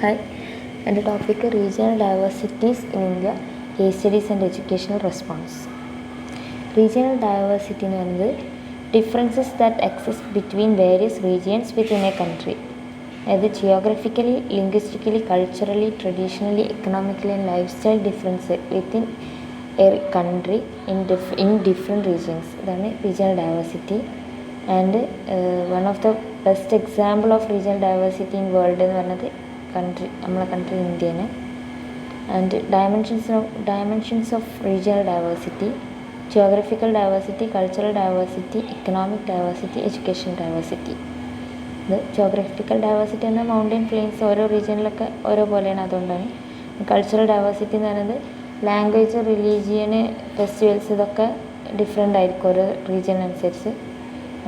Hi, and the topic is regional diversities in India, case studies and educational response. Regional diversity is the differences that exist between various regions within a country. Either geographically, linguistically, culturally, traditionally, economically, and lifestyle differences within a country in different regions. That is regional diversity. And one of the best example of regional diversity in world is our country India. And dimensions of regional diversity: geographical diversity, cultural diversity, economic diversity, educational diversity. The geographical diversity എന്നാൽ mountain planes ഓരോ റീജിയനിലൊക്കെ ഓരോ പോലെയാണ്. അതുകൊണ്ടാണ്. Cultural diversity എന്ന് പറയുന്നത് language, religion, festivals ഇതൊക്കെ different ആയിരിക്കും ഓരോ റീജിയനനുസരിച്ച്.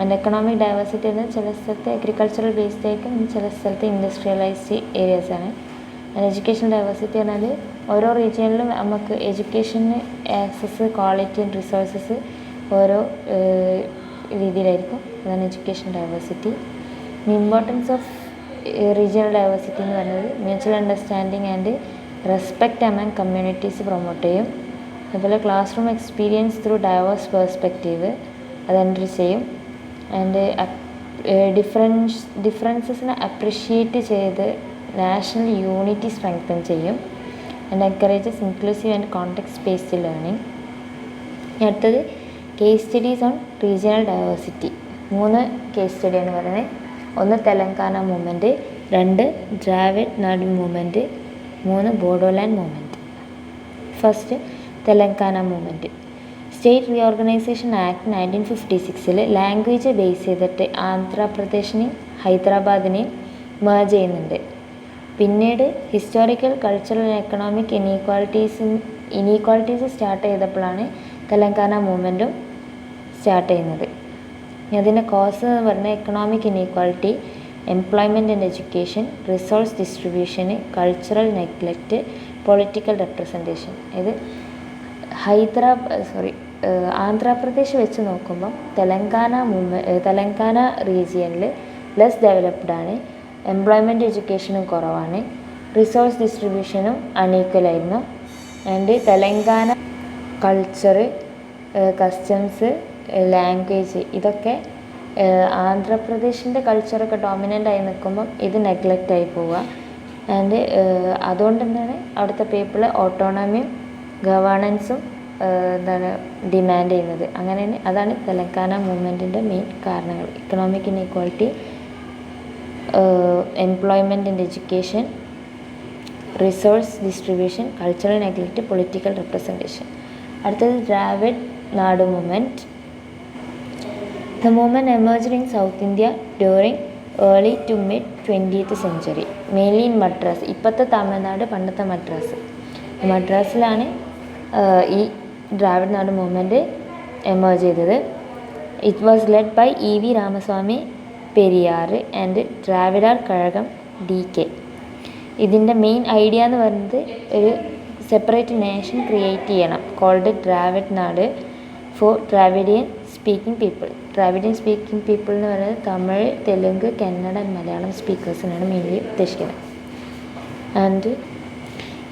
ആൻഡ് എക്കണോമിക് ഡൈവേഴ്സിറ്റി എന്നാൽ ചില സ്ഥലത്ത് അഗ്രികൾച്ചറൽ ബേസ്ഡ് ആയിരിക്കും, ചില സ്ഥലത്ത് ഇൻഡസ്ട്രിയലൈസ്ഡ് ഏരിയാസാണ്. ആൻഡ് എഡ്യൂക്കേഷൻ ഡൈവേഴ്സിറ്റി പറഞ്ഞാൽ ഓരോ റീജിയനിലും നമുക്ക് എഡ്യൂക്കേഷന് ആക്സസ്, ക്വാളിറ്റി ആൻഡ് റിസോഴ്സസ് ഓരോ രീതിയിലായിരിക്കും. അതാണ് education diversity. Importance of regional diversity എന്ന് പറയുന്നത് mutual understanding and respect among communities promote ചെയ്യും. അതുപോലെ classroom experience through diverse perspective അത് എൻട്രി ചെയ്യും. ആൻഡ് ഡിഫറൻസസിനെ അപ്രിഷിയേറ്റ് ചെയ്ത് നാഷണൽ യൂണിറ്റി സ്ട്രെങ്തൻ ചെയ്യും. And encourages inclusive and context based learning. അടുത്തത് case studies on regional diversity. 3 case സ്റ്റഡിയാണ് പറയുന്നത്. 1 Telangana movement, 2 Dravid Nadu movement, 3 Bodoland movement. First Telangana movement. State reorganisation act 1956 language base ചെയ്തിട്ട് ആന്ധ്രാപ്രദേശിനെയും ഹൈദരാബാദിനെയും മേർജ് ചെയ്യുന്നുണ്ട്. പിന്നീട് historical, cultural and economic inequalities start ചെയ്തപ്പോഴാണ് തെലങ്കാന മൂവ്മെൻറ്റും സ്റ്റാർട്ട് ചെയ്യുന്നത്. അതിൻ്റെ കോസ് എന്ന് പറഞ്ഞാൽ economic inequality, employment and education, resource ഡിസ്ട്രിബ്യൂഷന്, കൾച്ചറൽ നെഗ്ലക്റ്റ്, പൊളിറ്റിക്കൽ റെപ്രസെൻറ്റേഷൻ. ഇത് ആന്ധ്രാപ്രദേശ് വെച്ച് നോക്കുമ്പം തെലങ്കാന റീജിയനിൽ ലെസ് ഡെവലപ്ഡ് ആണ്. എംപ്ലോയ്മെൻറ്റ്, എഡ്യൂക്കേഷനും കുറവാണ്. റിസോഴ്സ് ഡിസ്ട്രിബ്യൂഷനും അൺഈക്വലായിരുന്നു. And Telangana culture, customs, language ഇതൊക്കെ ആന്ധ്രാപ്രദേശിൻ്റെ കൾച്ചറൊക്കെ ഡോമിനൻ്റ് ആയി നിൽക്കുമ്പം ഇത് നെഗ്ലക്റ്റ് ആയി പോവുക. ആൻഡ് അതുകൊണ്ട് തന്നെയാണ് അവിടുത്തെ പീപ്പിൾ ഓട്ടോണമിയും ഗവേണൻസും ഡിമാൻഡ് ചെയ്യുന്നത്. അങ്ങനെയാണ് അതാണ് തെലങ്കാന മൂവ്മെൻറ്റിൻ്റെ മെയിൻ കാരണങ്ങൾ. Economic inequality, employment and education, resource distribution, cultural neglect, political representation. അടുത്തത് Dravid Nadu movement. The movement emerged in South India during early to mid 20th century, mainly in Madras. ഇപ്പോഴത്തെ തമിഴ്നാട്, പണ്ടത്തെ മദ്രാസിലാണ് ഈ ദ്രാവിഡ് നാട് മൂവ്മെൻറ്റ് എമേർജ് ചെയ്തത്. It was led by EV Ramaswamy Periyar and Dravidar Kazhagam DK. ഇതിൻ്റെ main idea എന്ന് പറയുന്നത് ഒരു separate nation create ചെയ്യണം, called Dravid Nadu for Dravidian speaking people. Dravidian speaking people എന്ന് പറയുന്നത് തമിഴ്, തെലുങ്ക്, കന്നഡ, മലയാളം സ്പീക്കേഴ്സിനാണ് മെയിൻലി ഉദ്ദേശിക്കുന്നത്. ആൻഡ്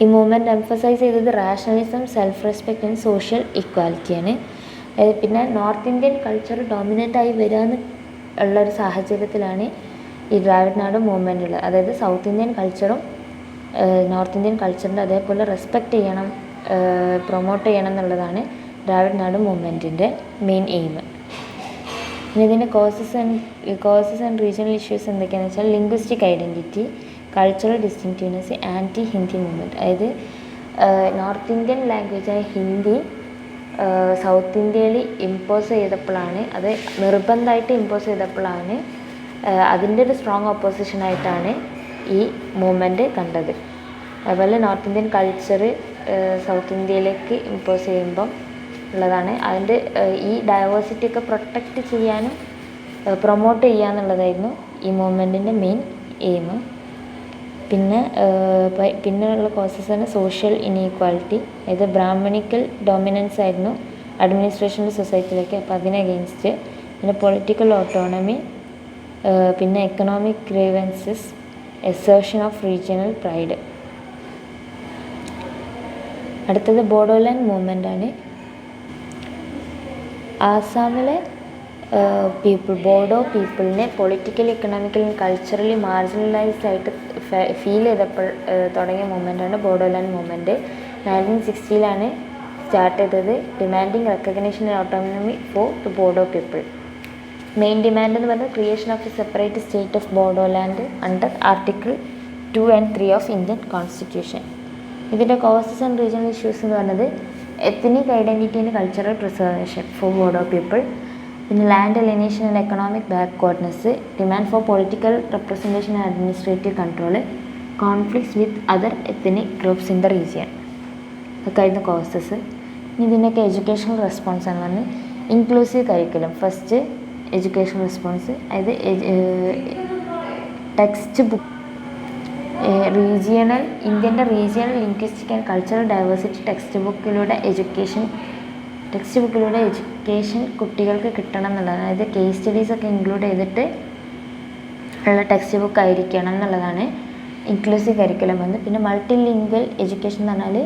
ഈ മൂവ്മെൻറ്റ് എംഫസൈസ് ചെയ്തത് rationalism, self respect and social ഇക്വാലിറ്റിയാണ്. പിന്നെ നോർത്ത് ഇന്ത്യൻ കൾച്ചർ ഡോമിനൻ്റ് ആയി വരാമെന്ന് ഉള്ളൊരു സാഹചര്യത്തിലാണ് ഈ ദ്രാവിഡ് നാട് മൂവ്മെൻ്റ് ഉള്ളത്. അതായത് സൗത്ത് ഇന്ത്യൻ കൾച്ചറും നോർത്ത് ഇന്ത്യൻ കൾച്ചറിൻ്റെ അതേപോലെ റെസ്പെക്റ്റ് ചെയ്യണം, പ്രൊമോട്ട് ചെയ്യണം എന്നുള്ളതാണ് ദ്രാവിഡ് നാട് മൂവ്മെൻറ്റിൻ്റെ മെയിൻ എയിം. പിന്നെ ഇതിൻ്റെ കോസസ് ആൻഡ് റീജിയണൽ ഇഷ്യൂസ് എന്തൊക്കെയാണെന്ന് വെച്ചാൽ linguistic identity, cultural distinctiveness, anti Hindi movement. അതായത് നോർത്ത് ഇന്ത്യൻ ലാംഗ്വേജായ ഹിന്ദി സൗത്ത് ഇന്ത്യയിൽ ഇമ്പോസ് ചെയ്തപ്പോഴാണ്, അത് നിർബന്ധമായിട്ട് ഇമ്പോസ് ചെയ്തപ്പോഴാണ് അതിൻ്റെ ഒരു സ്ട്രോങ് ഓപ്പോസിഷനായിട്ടാണ് ഈ മൂവ്മെൻറ്റ് കണ്ടത്. അതുപോലെ നോർത്ത് ഇന്ത്യൻ കൾച്ചർ സൗത്ത് ഇന്ത്യയിലേക്ക് ഇമ്പോസ് ചെയ്യുമ്പം ഉള്ളതാണ്. അതിൻ്റെ ഈ ഡൈവേഴ്സിറ്റി ഒക്കെ പ്രൊട്ടക്റ്റ് ചെയ്യാനും പ്രൊമോട്ട് ചെയ്യുക എന്നുള്ളതായിരുന്നു ഈ മൂവ്മെൻറ്റിൻ്റെ മെയിൻ എയിം. പിന്നെയുള്ള കോസസ് ആണ് സോഷ്യൽ ഇനീക്വാലിറ്റി. അതായത് ബ്രാഹ്മണിക്കൽ ഡോമിനൻസ് ആയിരുന്നു അഡ്മിനിസ്ട്രേഷൻ്റെ സൊസൈറ്റിയിലേക്ക്, അപ്പോൾ അതിന് അഗെയിൻസ്റ്റ്. പിന്നെ പൊളിറ്റിക്കൽ ഓട്ടോണമി, പിന്നെ economic grievances, assertion of regional pride. അടുത്തത് ബോഡോലാൻഡ് മൂവ്മെൻ്റ് ആണ്. ആസാമിലെ ബോഡോ പീപ്പിളിനെ പൊളിറ്റിക്കലി എക്കണോമിക്കലി കൾച്ചറലി മാർജിനലൈസ്ഡ് ആയിട്ട് ഫീൽ ചെയ്തപ്പോൾ തുടങ്ങിയ മൂവ്മെൻ്റാണ് ബോഡോലാൻഡ് മൂവ്മെൻറ്റ്. 1960 സ്റ്റാർട്ട് ചെയ്തത്. Demanding recognition and autonomy for the Bodo people. Main demand എന്ന് പറഞ്ഞാൽ creation of a separate state of Bodoland under article 2 and 3 of Indian constitution. ഇതിൻ്റെ കോസസ് ആൻഡ് റീജിയണൽ ഇഷ്യൂസ് എന്ന് പറഞ്ഞത് ethnic identity and cultural preservation for Bodo people, പിന്നെ land alienation and economic backwardness, demand for political representation and administrative control, conflicts with other ethnic groups in the region. അതൊക്കെയായിരുന്നു causes. ഇനി ഇതിൻ്റെയൊക്കെ educational response എന്ന് പറഞ്ഞാൽ inclusive curriculum. First educational response, അതായത് textbook ഇന്ത്യൻ്റെ regional linguistic and cultural diversity text ബുക്കിലൂടെ education കുട്ടികൾക്ക് കിട്ടണം എന്നുള്ളതാണ്. അതായത് കേസ് സ്റ്റഡീസൊക്കെ ഇൻക്ലൂഡ് ചെയ്തിട്ട് ഉള്ള ടെക്സ്റ്റ് ബുക്ക് ആയിരിക്കണം എന്നുള്ളതാണ് ഇൻക്ലൂസീവ് കരിക്കുലം വന്ന്. പിന്നെ മൾട്ടി ലിംഗ്വൽ എഡ്യൂക്കേഷൻ എന്ന് പറഞ്ഞാൽ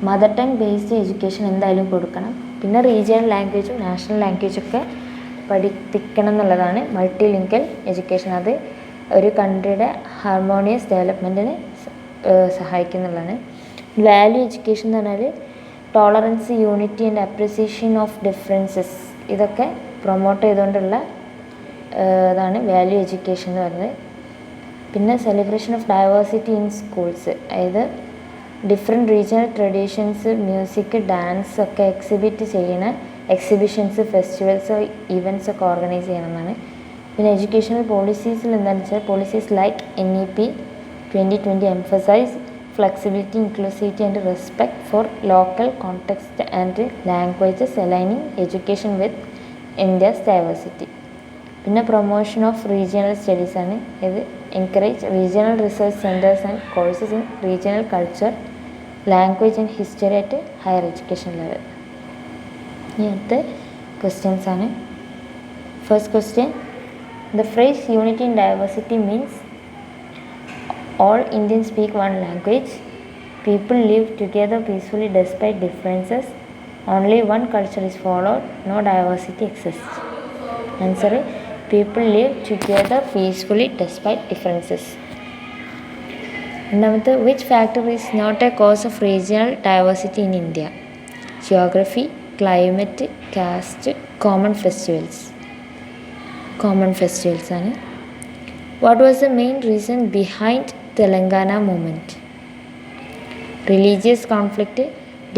മദർ ടങ് ബേസ്ഡ് എഡ്യൂക്കേഷൻ എന്തായാലും കൊടുക്കണം. പിന്നെ റീജിയണൽ ലാംഗ്വേജും നാഷണൽ ലാംഗ്വേജൊക്കെ പഠിപ്പിക്കണം എന്നുള്ളതാണ് മൾട്ടി ലിംഗ്വൽ എഡ്യൂക്കേഷൻ. അത് ഒരു കൺട്രിയുടെ ഹാർമോണിയസ് ഡെവലപ്മെൻറ്റിന് സഹായിക്കുന്നുള്ളതാണ്. വാല്യൂ എഡ്യൂക്കേഷൻ എന്ന് പറഞ്ഞാൽ tolerance, unity and appreciation of differences, ഇതൊക്കെ പ്രൊമോട്ട് ചെയ്തുകൊണ്ടുള്ള ഇതാണ് വാല്യൂ എഡ്യൂക്കേഷൻ എന്ന് പറയുന്നത്. പിന്നെ celebration of diversity in schools, അതായത് different regional traditions, music, dance ഒക്കെ എക്സിബിറ്റ് ചെയ്യണ എക്സിബിഷൻസ്, ഫെസ്റ്റിവൽസ്, ഇവൻറ്റ്സ് ഒക്കെ ഓർഗനൈസ് ചെയ്യണമെന്നാണ്. പിന്നെ എഡ്യൂക്കേഷണൽ പോളിസീസിൽ എന്താണെന്ന് വെച്ചാൽ policies like NEP 2020 emphasize flexibility, inclusivity and respect for local context and languages, aligning education with India's diversity. പിന്നെ പ്രൊമോഷൻ ഓഫ് റീജിയണൽ സ്റ്റഡീസ് ആണ്. ഇത് encourage regional research centres and courses in regional culture, language and history at higher education level. ഇങ്ങനത്തെ questions ആണ്. First question, the phrase unity in diversity means all Indians speak one language, people live together peacefully despite differences, only one culture is followed, no diversity exists. Answer, people live together peacefully despite differences. രണ്ടാമത്തെ, which factor is not a cause of regional diversity in India? Geography, climate, caste, common festivals ആണ്. What was the main reason behind Telangana movement? Religious conflict,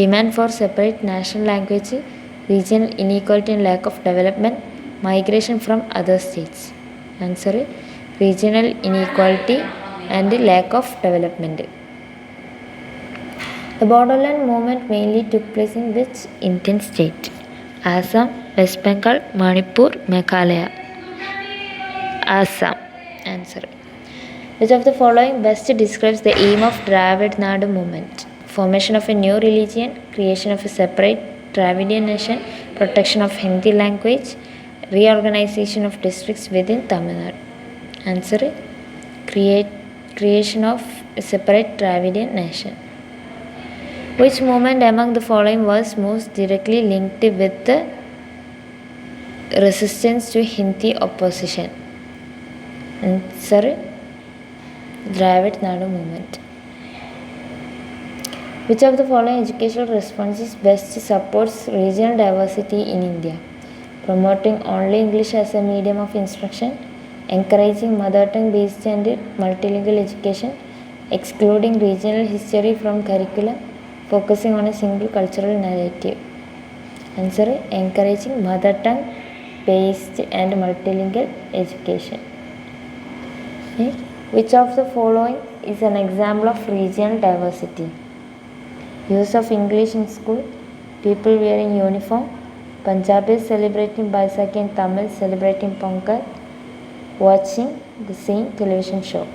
demand for separate national language, regional inequality and lack of development, migration from other states. Answer, regional inequality and lack of development. The Bodoland movement mainly took place in which Indian state? Assam, West Bengal, Manipur, Meghalaya. Assam. Answer, which of the following best describes the aim of Dravid Nadu movement? Formation of a new religion, creation of a separate Dravidian nation, protection of Hindi language, reorganization of districts within Tamil Nadu. Answer, creation of a separate Dravidian nation. Which movement among the following was most directly linked with the resistance to Hindi opposition? Answer, Dravid Nadu movement. Which of the following educational responses best supports regional diversity in India? Promoting only English as a medium of instruction, encouraging mother tongue based and multilingual education, excluding regional history from curriculum, focusing on a single cultural narrative. Answer, encouraging mother tongue based and multilingual education. Which of the following is an example of regional diversity? Use of English in school, people wearing uniform, Punjabis celebrating Baisakhi and Tamil celebrating Pongal, watching the same television show.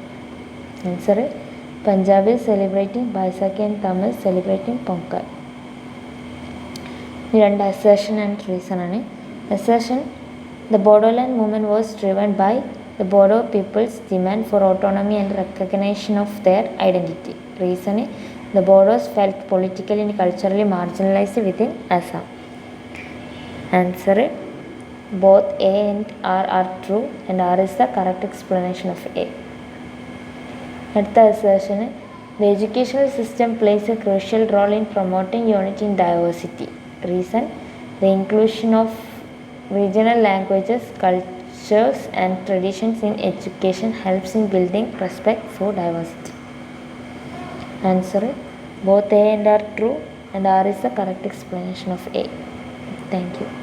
Answer, Punjabis celebrating Baisakhi and Tamil celebrating Pongal. Assertion and reason. Assertion, the Bodoland movement was driven by The Bodo people's demand for autonomy and recognition of their identity. Reason, the Bodos felt politically and culturally marginalized within Assam. Answer, both A and R are true, and R is the correct explanation of A. അടുത്ത assertion, the educational system plays a crucial role in promoting unity in diversity. Reason, the inclusion of regional languages, cultures and traditions in education helps in building respect for diversity. Answer, both A and R are true, and R is the correct explanation of A. Thank you.